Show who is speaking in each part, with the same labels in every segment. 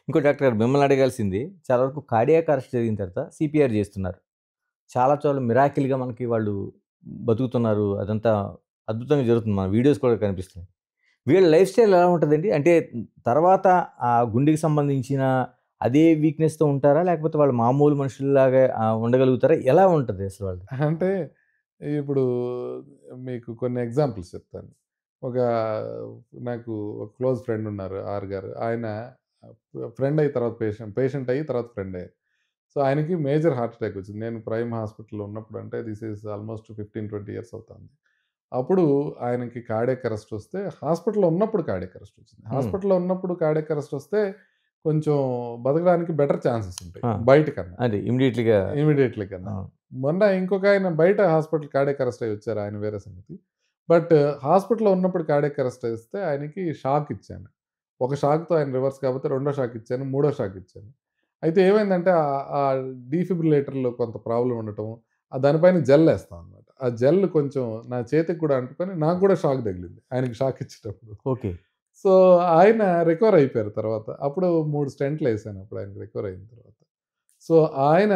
Speaker 1: ఇంకో డాక్టర్ గారు మిమ్మల్ని అడగాల్సింది చాలా వరకు కార్డియాక్ అరెస్ట్ జరిగిన తర్వాత సీపీఆర్ చేస్తున్నారు. చాలా చాలా మిరాకిల్‌గా మనకి వాళ్ళు బతుకుతున్నారు. అదంతా అద్భుతంగా జరుగుతుంది. మన వీడియోస్ కూడా కనిపిస్తున్నాయి. వీళ్ళ లైఫ్ స్టైల్ ఎలా ఉంటదండి? అంటే తర్వాత ఆ గుండెకి సంబంధించిన అదే వీక్‌నెస్‌తో ఉంటారా? లేకపోతే వాళ్ళు మామూలు మనుషుల్లాగా ఉండగలుగుతారా? ఎలా ఉంటది అసలు వాళ్ళది?
Speaker 2: అంటే ఇప్పుడు మీకు కొన్ని ఎగ్జాంపుల్స్ చెప్తాను. ఒక నాకు ఒక క్లోజ్ ఫ్రెండ్ ఉన్నారు 'ఆర్' గారు. ఆయన ఫ్రెండ్ అయిన తర్వాత పేషెంట్ అయ్యి తర్వాత ఫ్రెండ్ అయ్యారు. సో, ఆయనకి మేజర్ హార్ట్ అటాక్ వచ్చింది. నేను ప్రైమ్ హాస్పిటల్‌లో ఉన్నప్పుడు అంటే దిస్ ఈజ్ ఆల్‌మోస్ట్ 15, 20 ఇయర్స్ అవుతుంది. అప్పుడు ఆయనకి కార్డియాక్ అరెస్ట్ వస్తే హాస్పిటల్‌లో ఉన్నప్పుడు కార్డియాక్ అరెస్ట్ వచ్చింది.
Speaker 1: హ్మ్.
Speaker 2: హాస్పిటల్‌లో ఉన్నప్పుడు కార్డియాక్ అరెస్ట్ వస్తే కొంచెం బతకడానికి బెటర్ ఛాన్సెస్ ఉంటాయి
Speaker 1: ఆ!
Speaker 2: బయట కన్నా.
Speaker 1: అదే ఇమ్మీడియేట్‌లీగా
Speaker 2: ఇమ్మీడియేట్‌లీ కన్నా.
Speaker 1: ఆ!
Speaker 2: మొన్న ఇంకొకాయన బయట హాస్పిటల్ కార్డియాక్ అరెస్ట్ అయ్యి వచ్చారు. ఆయన వేరే సంగతి. బట్ హాస్పిటల్‌లో ఉన్నప్పుడు కార్డియాక్ అరెస్ట్ ఇస్తే ఆయనకి షాక్ ఇచ్చాను. ఒక షాక్‌తో ఆయన రివర్స్ కాకపోతే రెండో షాక్ ఇచ్చాను. మూడో షాక్ ఇచ్చాను. అయితే ఏమైందంటే ఆ డీఫిబ్రిలేటర్‌లో కొంత ప్రాబ్లమ్ ఉండటం, దానిపైన జెల్ ఏస్తాం అన్నమాట. ఆ జెల్ కొంచెం నా చేతికి కూడా అంటుకొని నాకు కూడా షాక్ తగిలింది. ఆయనకి షాక్ ఇచ్చేటప్పుడు.
Speaker 1: ఓకే.
Speaker 2: సో, ఆయన రికవర్ అయిపోయారు తర్వాత. అప్పుడు 3 స్టెంట్‌లేసాను అప్పుడు ఆయనకి రికవర్ అయిన తర్వాత. సో, ఆయన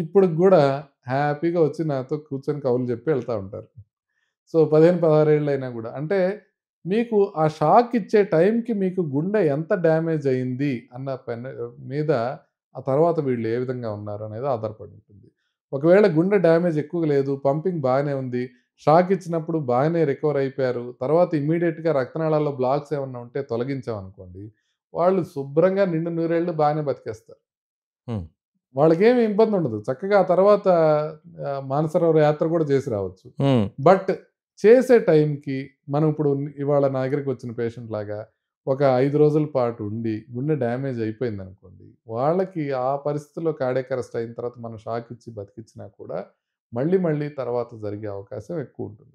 Speaker 2: ఇప్పటికి గూడా హ్యాపీగా వచ్చి నాతో కూర్చొని కబుర్లు చెప్పి ఎళ్తా ఉంటారు. సో, 15, 16 ఏళ్ళైనా గూడా. అంటే మీకు ఆ షాక్ ఇచ్చే టైంకి మీకు గుండె ఎంత డ్యామేజ్ అయింది అన్న మీద ఆ తర్వాత వీళ్ళు ఏ విధంగా ఉన్నారనేది ఆధారపడి ఉంటుంది. ఒకవేళ గుండె డ్యామేజ్ ఎక్కువగా లేదు, పంపింగ్ బాగానే ఉంది, షాక్ ఇచ్చినప్పుడు బాగానే రికవర్ అయిపోయారు. తర్వాత ఇమ్మీడియేట్‌గా రక్తనాళాల్లో బ్లాక్స్ ఏమన్నా ఉంటే తొలగించామనుకోండి, వాళ్ళు శుభ్రంగా నిండు నూరేళ్ళు బాగానే బతికేస్తారు.
Speaker 1: హ్మ్.
Speaker 2: వాళ్ళకేమి ఇబ్బందుండదు. చక్కగా ఆ తర్వాత మానసరోవర్ యాత్ర గూడా జేసి రావచ్చు.
Speaker 1: హ్మ్.
Speaker 2: బట్ చేసే టైంకి మనం ఇప్పుడు ఇవాళ నా దగ్గరికొచ్చిన పేషెంట్ లాగా ఒక 5 రోజుల పాటు ఉండి గుండె డ్యామేజ్ అయిపోయిందనుకోండి, వాళ్ళకి ఆ పరిస్థితిలో కార్డియాక్ అరెస్ట్ అయిన తర్వాత మనం షాక్ ఇచ్చి బతికిచ్చినా కూడా మళ్ళీ మళ్ళీ తర్వాత జరిగే అవకాశం ఎక్కువుంటుంది.